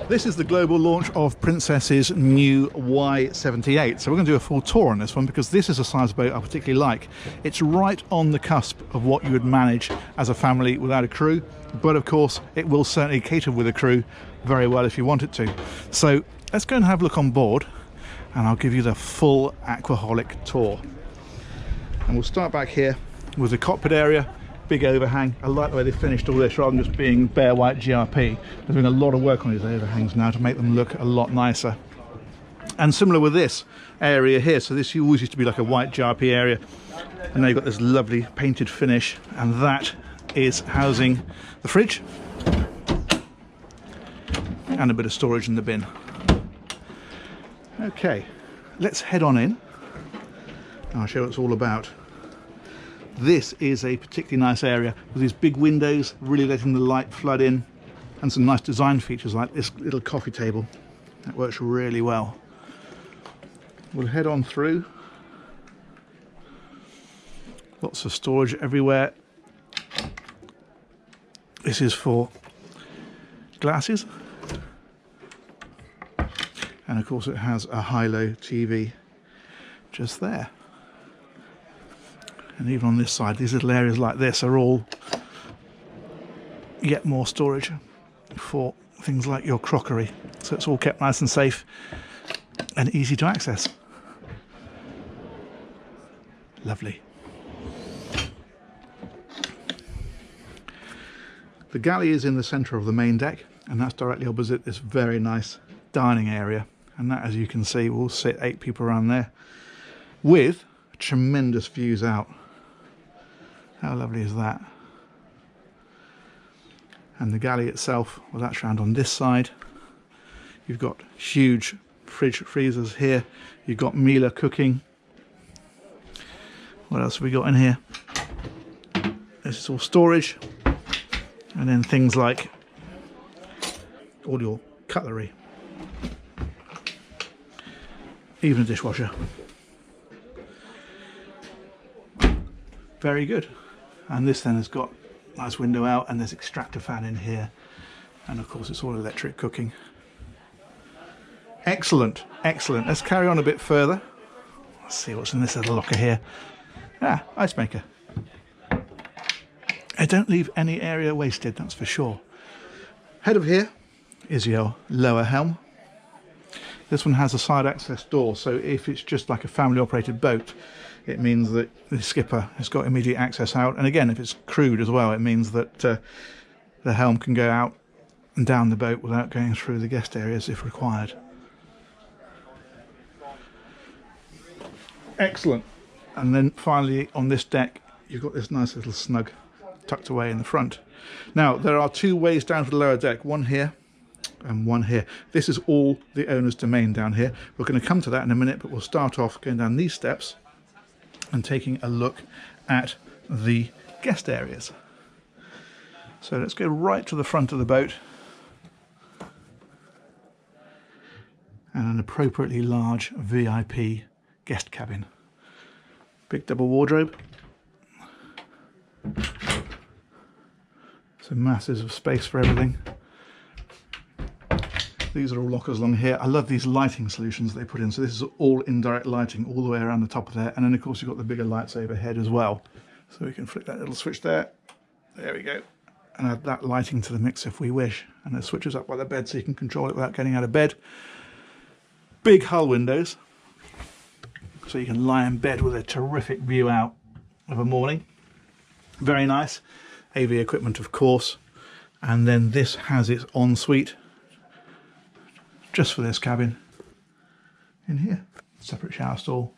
This is the global launch of Princess's new Y78. So we're going to do a full tour on this one because this is a size boat I particularly like. It's right on the cusp of what you would manage as a family without a crew, but of course it will certainly cater with a crew very well if you want it to. So let's go and have a look on board and I'll give you the full Aquaholic tour. And we'll start back here with the cockpit area. Big overhang. I like the way they finished all this rather than just being bare white GRP. They're doing a lot of work on these overhangs now to make them look a lot nicer. And similar with this area here, so this always used to be like a white GRP area, and now you've got this lovely painted finish, and that is housing the fridge and a bit of storage in the bin. Okay, let's head on in. I'll show you what it's all about. This is a particularly nice area with these big windows, really letting the light flood in, and some nice design features like this little coffee table. That works really well. We'll head on through. Lots of storage everywhere. This is for glasses. And of course it has a high-low TV just there. And even on this side, these little areas like this are all yet more storage for things like your crockery. So it's all kept nice and safe and easy to access. Lovely. The galley is in the centre of the main deck, and that's directly opposite this very nice dining area. And that, as you can see, will sit 8 people around there with tremendous views out. How lovely is that? And the galley itself, well, that's round on this side. You've got huge fridge freezers here. You've got Miele cooking. What else have we got in here? This is all storage. And then things like all your cutlery. Even a dishwasher. Very good. And this then has got a nice window out, and there's extractor fan in here, and of course it's all electric cooking. Excellent, excellent. Let's carry on a bit further. Let's see what's in this little locker here. Ah, ice maker. I don't leave any area wasted, that's for sure. Head of here is your lower helm. This one has a side access door, so if it's just like a family operated boat, it means that the skipper has got immediate access out. And again, if it's crewed as well, it means that the helm can go out and down the boat without going through the guest areas if required. Excellent. And then finally on this deck, you've got this nice little snug tucked away in the front. Now, there are 2 ways down to the lower deck, one here and one here. This is all the owner's domain down here. We're going to come to that in a minute, but we'll start off going down these steps and taking a look at the guest areas. So let's go right to the front of the boat, and an appropriately large VIP guest cabin. Big double wardrobe, so masses of space for everything. These are all lockers along here. I love these lighting solutions they put in. So this is all indirect lighting all the way around the top of there. And then of course you've got the bigger lights overhead as well. So we can flick that little switch there. There we go. And add that lighting to the mix if we wish. And it switches up by the bed so you can control it without getting out of bed. Big hull windows. So you can lie in bed with a terrific view out of a morning. Very nice. AV equipment, of course. And then this has its ensuite just for this cabin in here. Separate shower stall.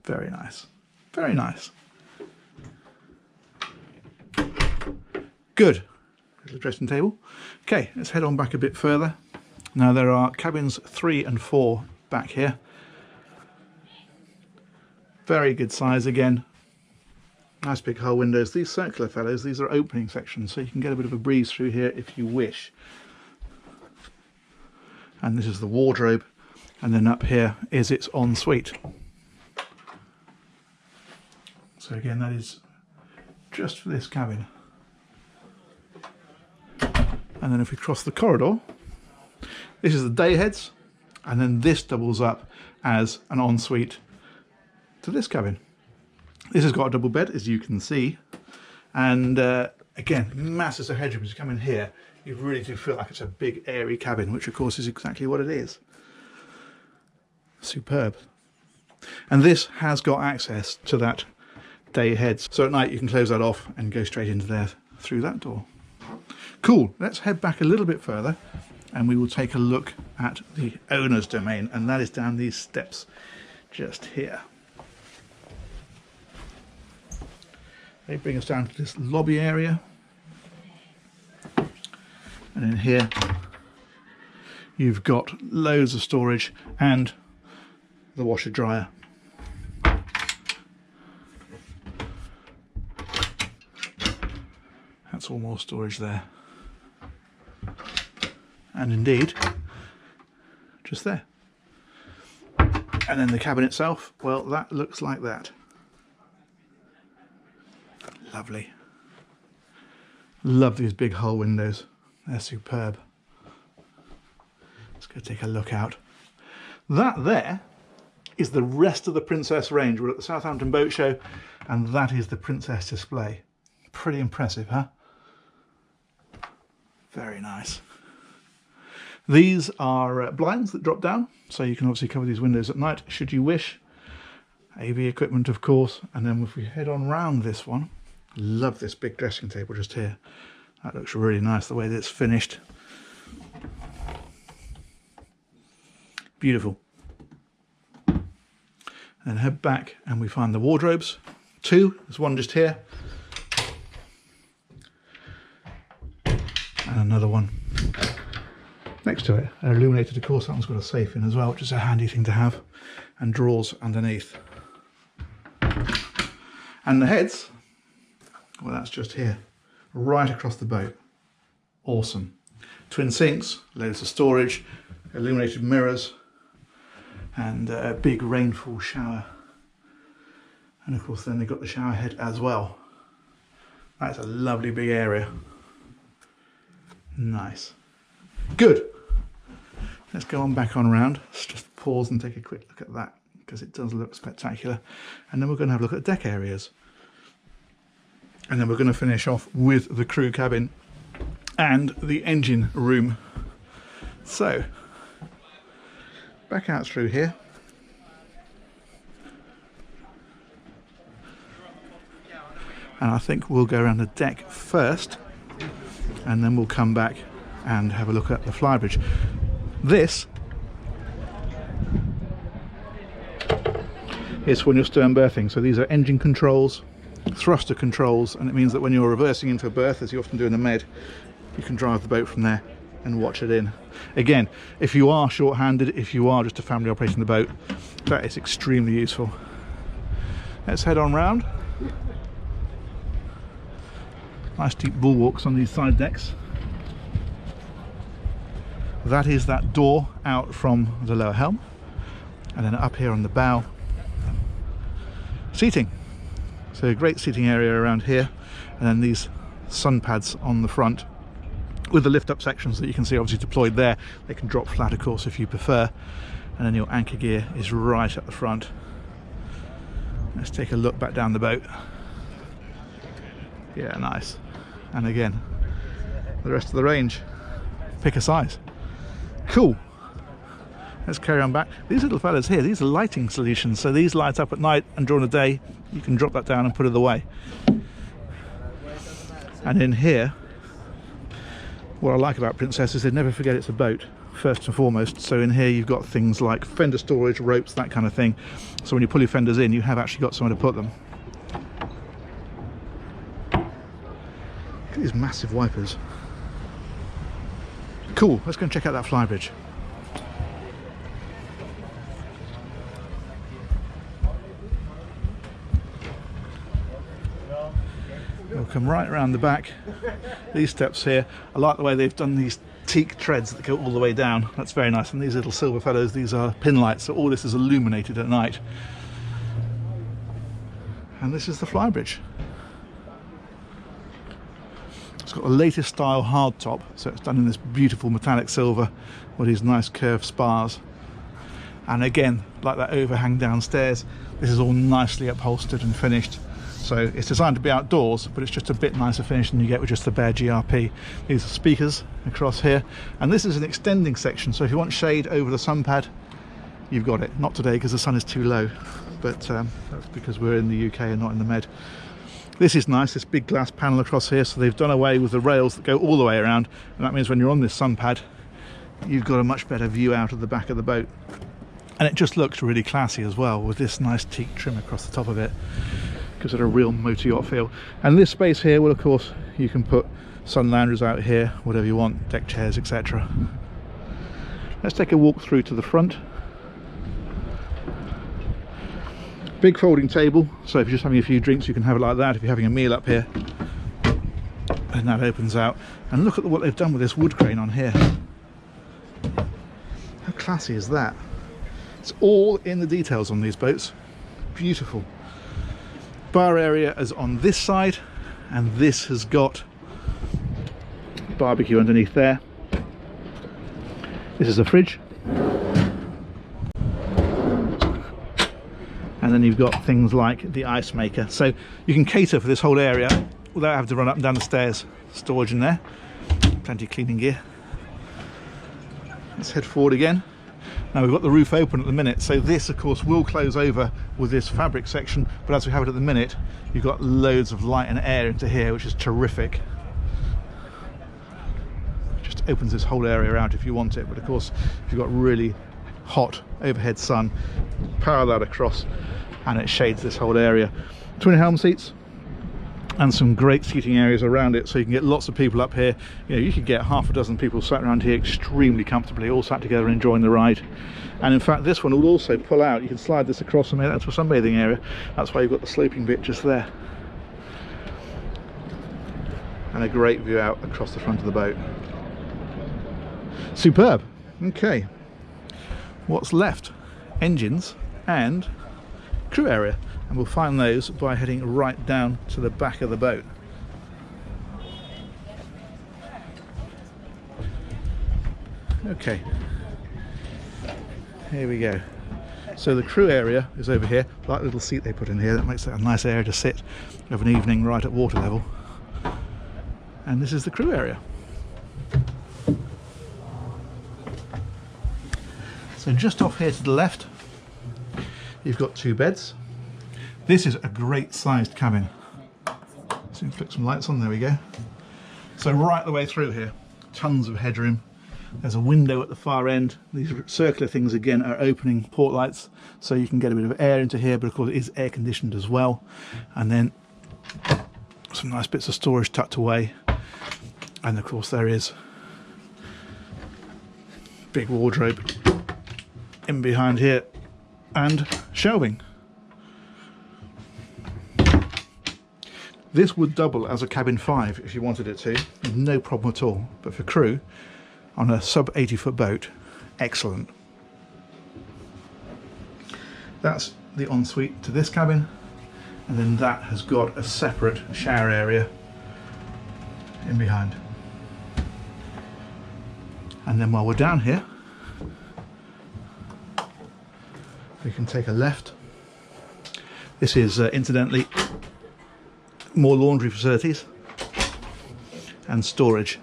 Very nice. Very nice. Good. Little dressing table. Okay, let's head on back a bit further. Now there are cabins 3 and 4 back here. Very good size again. Nice big hull windows. These circular fellows, these are opening sections, so you can get a bit of a breeze through here if you wish. And this is the wardrobe, and then up here is its ensuite. So again, that is just for this cabin. And then if we cross the corridor, this is the day heads, and then this doubles up as an ensuite to this cabin. This has got a double bed, as you can see, and again, masses of headroom. As you come in here, you really do feel like it's a big airy cabin, which of course is exactly what it is. Superb. And this has got access to that day heads, so at night you can close that off and go straight into there through that door. Cool. Let's head back a little bit further and we will take a look at the owner's domain, and that is down these steps just here. They bring us down to this lobby area, and in here you've got loads of storage and the washer dryer. That's all more storage there, and indeed just there. And then the cabin itself, well, that looks like that. Lovely. Love these big hull windows, they're superb. Let's go take a look out. That there is the rest of the Princess range. We're at the Southampton Boat Show, and that is the Princess display. Pretty impressive, huh? Very nice. These are blinds that drop down, so you can obviously cover these windows at night should you wish. AV equipment, of course. And then if we head on round this one, love this big dressing table just here. That looks really nice, the way that it's finished. Beautiful. And head back and we find the wardrobes. Two, there's one just here. And another one next to it. They're illuminated, of course. That one's got a safe in as well, which is a handy thing to have. And drawers underneath. And the heads, well, that's just here, right across the boat. Awesome. Twin sinks, loads of storage, illuminated mirrors, and a big rainfall shower. And of course then they've got the shower head as well. That's a lovely big area. Nice. Good. Let's go on back on around. Let's just pause and take a quick look at that, because it does look spectacular. And then we're going to have a look at deck areas. And then we're going to finish off with the crew cabin and the engine room. So, back out through here. And I think we'll go around the deck first, and then we'll come back and have a look at the Flybridge. This is when you're stern berthing. So these are engine controls, thruster controls, and it means that when you're reversing into a berth, as you often do in the Med, you can drive the boat from there and watch it in. Again, if you are short-handed, if you are just a family operating the boat, that is extremely useful. Let's head on round. Nice deep bulwarks on these side decks. That is that door out from the lower helm, and then up here on the bow, seating. So a great seating area around here, and then these sun pads on the front with the lift up sections that you can see obviously deployed there. They can drop flat, of course, if you prefer, and then your anchor gear is right at the front. Let's take a look back down the boat. Yeah, nice. And again, the rest of the range, pick a size. Cool. Let's carry on back. These little fellas here, these are lighting solutions, so these light up at night, and during the day you can drop that down and put it away. And in here, what I like about Princess is they never forget it's a boat, first and foremost. So in here you've got things like fender storage, ropes, that kind of thing. So when you pull your fenders in, you have actually got somewhere to put them. Look at these massive wipers. Cool, let's go and check out that Flybridge. We'll come right around the back. These steps here, I like the way they've done these teak treads that go all the way down. That's very nice. And these little silver fellows, these are pin lights, so all this is illuminated at night. And this is the Flybridge. It's got the latest style hardtop, so it's done in this beautiful metallic silver with these nice curved spars. And again, like that overhang downstairs, this is all nicely upholstered and finished. So it's designed to be outdoors, but it's just a bit nicer finish than you get with just the bare GRP. These are speakers across here, and this is an extending section, so if you want shade over the sun pad, you've got it. Not today because the sun is too low, but that's because we're in the UK and not in the Med. This is nice, this big glass panel across here, so they've done away with the rails that go all the way around, and that means when you're on this sun pad, you've got a much better view out of the back of the boat. And it just looks really classy as well, with this nice teak trim across the top of it. Gives it a real motor yacht feel. And this space here, well, of course, you can put sun loungers out here, whatever you want, deck chairs, etc. Let's take a walk through to the front. Big folding table, so if you're just having a few drinks, you can have it like that. If you're having a meal up here, and that opens out. And look at what they've done with this wood crane on here. How classy is that? It's all in the details on these boats. Beautiful. Bar area is on this side, and this has got barbecue underneath there. This is a fridge. And then you've got things like the ice maker. So you can cater for this whole area without having to run up and down the stairs. Storage in there. Plenty of cleaning gear. Let's head forward again. Now we've got the roof open at the minute, so this of course will close over with this fabric section, but as we have it at the minute, you've got loads of light and air into here, which is terrific. Just opens this whole area out if you want it, but of course if you've got really hot overhead sun, power that across and it shades this whole area. Twin Helm seats and some great seating areas around it, so you can get lots of people up here. You know, you could get half a dozen people sat around here extremely comfortably, all sat together enjoying the ride. And in fact this one will also pull out. You can slide this across and make that to a sunbathing area. That's why you've got the sloping bit just there, and a great view out across the front of the boat. Superb. Okay, what's left? Engines and crew area, and we'll find those by heading right down to the back of the boat. Okay, here we go. So the crew area is over here. That little seat they put in here, that makes it a nice area to sit of an evening right at water level. And this is the crew area. So just off here to the left, you've got two beds. This is a great sized cabin. So you flick some lights on, there we go. So right the way through here, tons of headroom. There's a window at the far end. These circular things again are opening port lights, so you can get a bit of air into here, but of course it is air conditioned as well. And then some nice bits of storage tucked away. And of course there is big wardrobe in behind here and shelving. This would double as a cabin 5 if you wanted it to, no problem at all. But for crew, on a sub 80 foot boat, excellent. That's the ensuite to this cabin, and then that has got a separate shower area in behind. And then while we're down here, we can take a left. This is incidentally more laundry facilities and storage.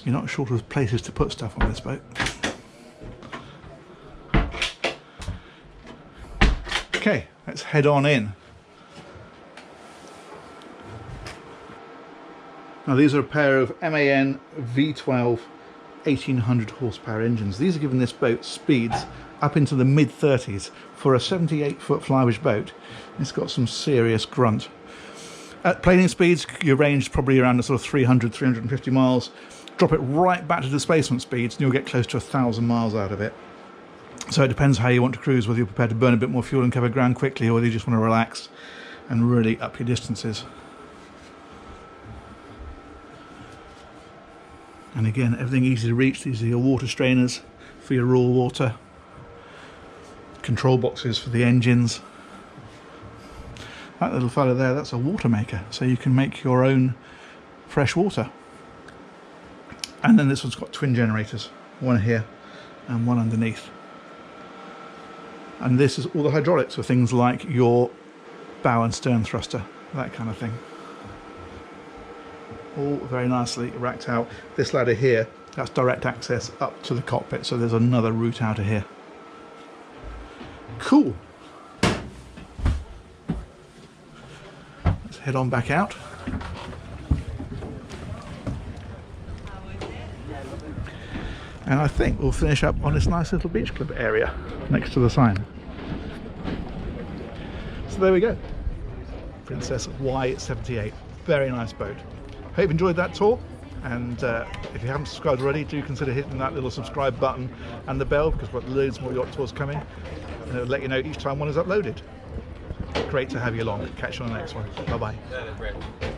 You're not short of places to put stuff on this boat. Okay, let's head on in. Now these are a pair of MAN V12 1800 horsepower engines. These are giving this boat speeds up into the mid 30s for a 78 foot Flybridge boat. It's got some serious grunt. At planing speeds, your range is probably around the sort of 300, 350 miles. Drop it right back to displacement speeds and you'll get close to 1,000 miles out of it. So it depends how you want to cruise, whether you're prepared to burn a bit more fuel and cover ground quickly, or whether you just want to relax and really up your distances. And again, everything easy to reach. These are your water strainers for your raw water, control boxes for the engines. That little fellow there, that's a water maker, so you can make your own fresh water. And then this one's got twin generators, one here and one underneath. And this is all the hydraulics for things like your bow and stern thruster, that kind of thing. All very nicely racked out. This ladder here, that's direct access up to the cockpit, so there's another route out of here. Cool. Let's head on back out. And I think we'll finish up on this nice little beach club area next to the sign. So there we go. Princess Y78. Very nice boat. Hope you enjoyed that tour. And if you haven't subscribed already, do consider hitting that little subscribe button and the bell, because we've got loads more yacht tours coming. And it'll let you know each time one is uploaded. Great to have you along. Catch you on the next one. Bye bye.